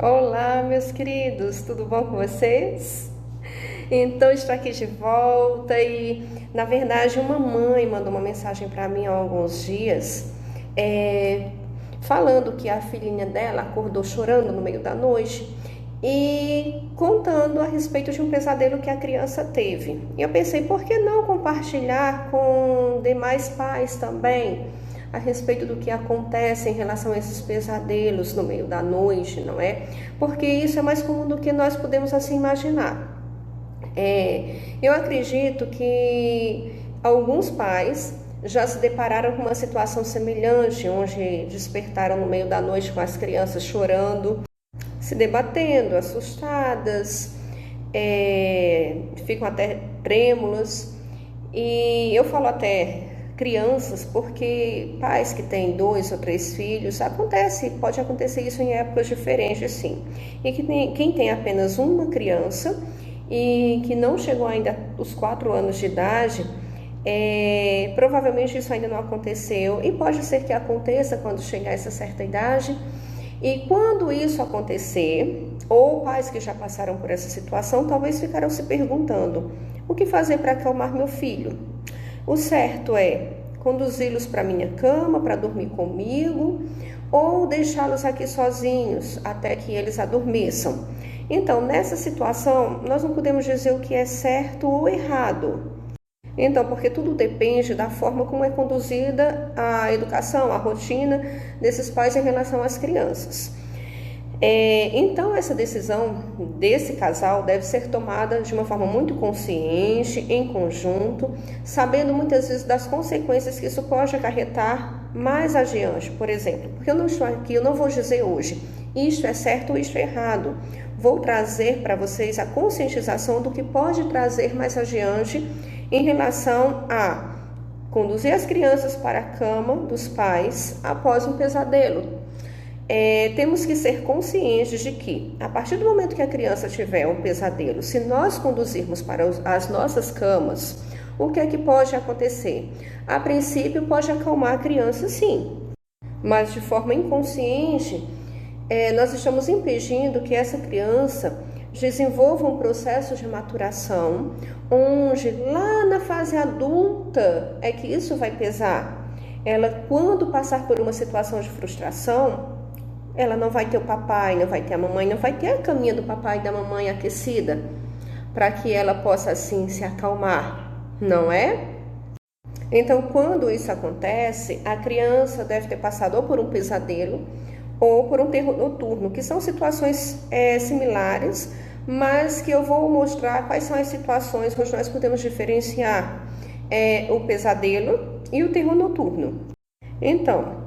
Olá, meus queridos, tudo bom com vocês? Então, estou aqui de volta e, na verdade, uma mãe mandou uma mensagem para mim há alguns dias, é, falando que a filhinha dela acordou chorando no meio da noite e contando a respeito de um pesadelo que a criança teve. E eu pensei, por que não compartilhar com demais pais também a respeito do que acontece em relação a esses pesadelos no meio da noite, não é? Porque isso é mais comum do que nós podemos assim imaginar. Eu acredito que alguns pais já se depararam com uma situação semelhante, onde despertaram no meio da noite com as crianças chorando, se debatendo, assustadas, ficam até trêmulas. E eu falo até crianças, porque pais que têm 2 ou 3 filhos, pode acontecer isso em épocas diferentes, sim. E quem tem apenas uma criança e que não chegou ainda aos 4 anos de idade, provavelmente isso ainda não aconteceu e pode ser que aconteça quando chegar a essa certa idade. E quando isso acontecer, ou pais que já passaram por essa situação, talvez ficarão se perguntando: o que fazer para acalmar meu filho? O certo é conduzi-los para minha cama, para dormir comigo, ou deixá-los aqui sozinhos até que eles adormeçam. Então, nessa situação, nós não podemos dizer o que é certo ou errado. Então, porque tudo depende da forma como é conduzida a educação, a rotina desses pais em relação às crianças. Então, essa decisão desse casal deve ser tomada de uma forma muito consciente, em conjunto, sabendo muitas vezes das consequências que isso pode acarretar mais adiante. Por exemplo, porque eu não estou aqui, eu não vou dizer hoje isto é certo ou isto é errado. Vou trazer para vocês a conscientização do que pode trazer mais adiante em relação a conduzir as crianças para a cama dos pais após um pesadelo. Temos que ser conscientes de que, a partir do momento que a criança tiver um pesadelo, se nós conduzirmos para as nossas camas, o que é que pode acontecer? A princípio, pode acalmar a criança, sim, mas de forma inconsciente, nós estamos impedindo que essa criança desenvolva um processo de maturação, onde lá na fase adulta é que isso vai pesar. Ela, quando passar por uma situação de frustração, ela não vai ter o papai, não vai ter a mamãe, não vai ter a caminha do papai e da mamãe aquecida, para que ela possa assim se acalmar, não é? Então, quando isso acontece, a criança deve ter passado ou por um pesadelo ou por um terror noturno, que são situações similares, mas que eu vou mostrar quais são as situações onde nós podemos diferenciar o pesadelo e o terror noturno. Então,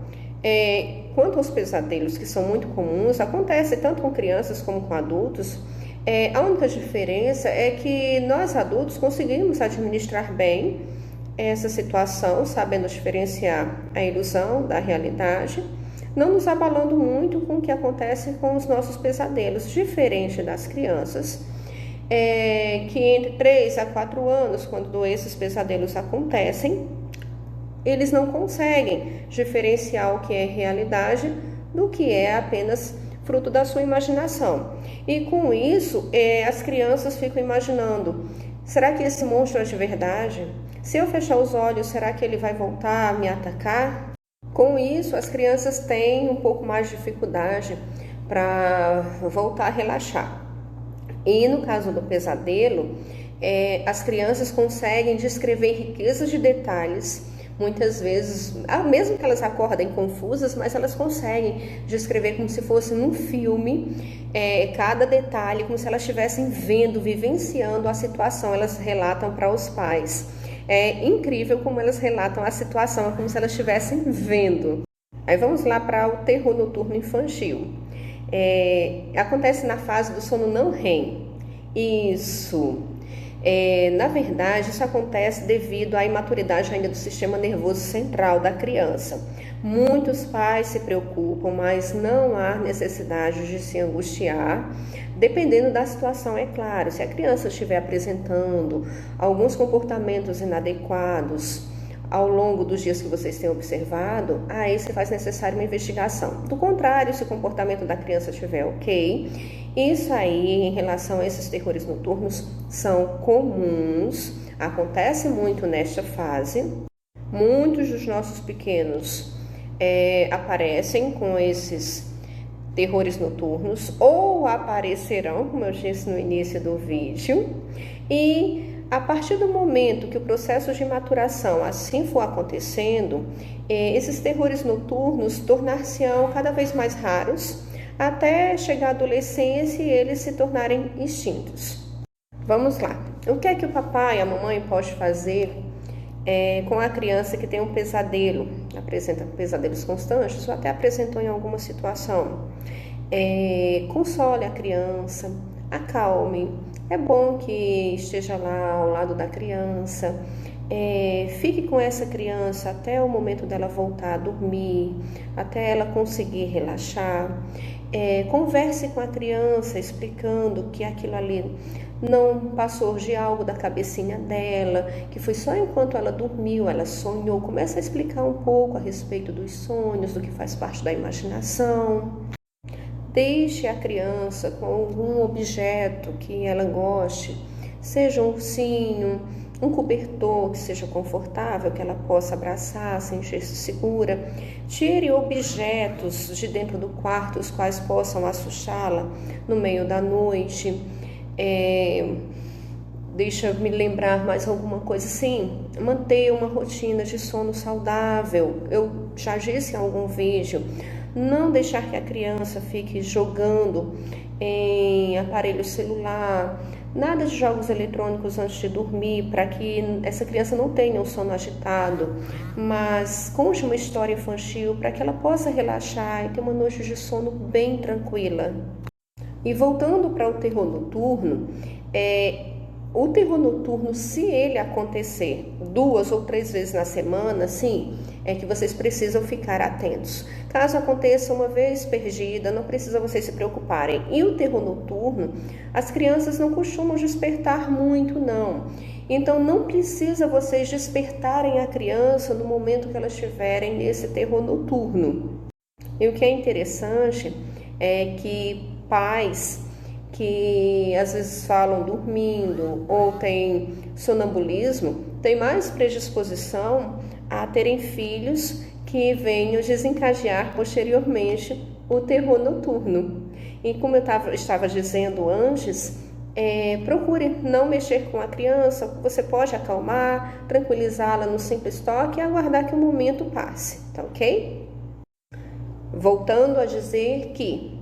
quanto aos pesadelos, que são muito comuns, acontece tanto com crianças como com adultos. A única diferença é que nós adultos conseguimos administrar bem essa situação, sabendo diferenciar a ilusão da realidade, não nos abalando muito com o que acontece com os nossos pesadelos, diferente das crianças, que entre 3 a 4 anos, quando esses pesadelos acontecem, eles não conseguem diferenciar o que é realidade do que é apenas fruto da sua imaginação. E com isso, as crianças ficam imaginando: será que esse monstro é de verdade? Se eu fechar os olhos, será que ele vai voltar a me atacar? Com isso, as crianças têm um pouco mais de dificuldade para voltar a relaxar. E no caso do pesadelo, as crianças conseguem descrever riquezas de detalhes. Muitas vezes, mesmo que elas acordem confusas, mas elas conseguem descrever como se fosse um filme, cada detalhe, como se elas estivessem vendo, vivenciando a situação. Elas relatam para os pais. É incrível como elas relatam a situação, como se elas estivessem vendo. Aí vamos lá para o terror noturno infantil. Acontece na fase do sono não REM. Isso. Na verdade, isso acontece devido à imaturidade ainda do sistema nervoso central da criança. Muitos pais se preocupam, mas não há necessidade de se angustiar, dependendo da situação, é claro. Se a criança estiver apresentando alguns comportamentos inadequados ao longo dos dias que vocês têm observado, aí se faz necessário uma investigação. Do contrário, se o comportamento da criança estiver ok, isso aí, em relação a esses terrores noturnos, são comuns, acontece muito nesta fase. Muitos dos nossos pequenos aparecem com esses terrores noturnos ou aparecerão, como eu disse no início do vídeo, e a partir do momento que o processo de maturação assim for acontecendo, esses terrores noturnos tornar-se-ão cada vez mais raros, até chegar à adolescência e eles se tornarem extintos. Vamos lá. O que é que o papai e a mamãe pode fazer com a criança que tem um pesadelo, apresenta pesadelos constantes ou até apresentou em alguma situação? Console a criança, acalme. É bom que esteja lá ao lado da criança, fique com essa criança até o momento dela voltar a dormir, até ela conseguir relaxar. Converse com a criança explicando que aquilo ali não passou de algo da cabecinha dela, que foi só enquanto ela dormiu, ela sonhou. Começa a explicar um pouco a respeito dos sonhos, do que faz parte da imaginação. Deixe a criança com algum objeto que ela goste, seja um ursinho, um cobertor que seja confortável, que ela possa abraçar, sentir-se segura. Tire objetos de dentro do quarto, os quais possam assustá-la no meio da noite. Deixa eu me lembrar mais alguma coisa assim. Manter uma rotina de sono saudável. Eu já disse em algum vídeo, não deixar que a criança fique jogando em aparelho celular, nada de jogos eletrônicos antes de dormir, para que essa criança não tenha um sono agitado, mas conte uma história infantil para que ela possa relaxar e ter uma noite de sono bem tranquila. E voltando para o terror noturno, o terror noturno, se ele acontecer 2 ou 3 vezes na semana, sim, é que vocês precisam ficar atentos. Caso aconteça uma vez perdida, não precisa vocês se preocuparem. E o terror noturno, as crianças não costumam despertar muito, não. Então, não precisa vocês despertarem a criança no momento que elas estiverem nesse terror noturno. E o que é interessante é que pais que às vezes falam dormindo ou têm sonambulismo, têm mais predisposição a terem filhos que venham desencadear posteriormente o terror noturno. E como eu estava dizendo antes, procure não mexer com a criança, você pode acalmar, tranquilizá-la no simples toque e aguardar que o momento passe, tá ok? Voltando a dizer que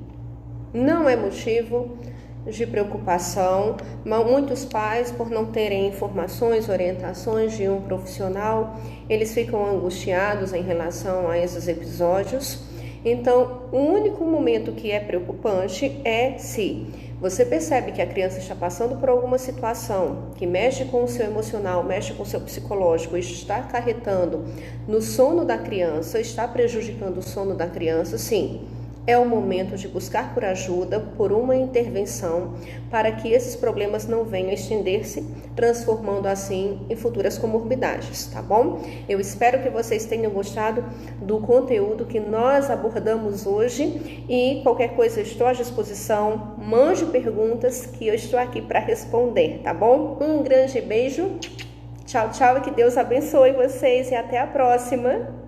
não é motivo de preocupação, mas muitos pais, por não terem informações, orientações de um profissional, eles ficam angustiados em relação a esses episódios. Então, o único momento que é preocupante é se você percebe que a criança está passando por alguma situação que mexe com o seu emocional, mexe com o seu psicológico, está acarretando no sono da criança, está prejudicando o sono da criança, sim. É o momento de buscar por ajuda, por uma intervenção, para que esses problemas não venham a estender-se, transformando assim em futuras comorbidades, tá bom? Eu espero que vocês tenham gostado do conteúdo que nós abordamos hoje e qualquer coisa eu estou à disposição, mande perguntas que eu estou aqui para responder, tá bom? Um grande beijo, tchau, tchau e que Deus abençoe vocês e até a próxima!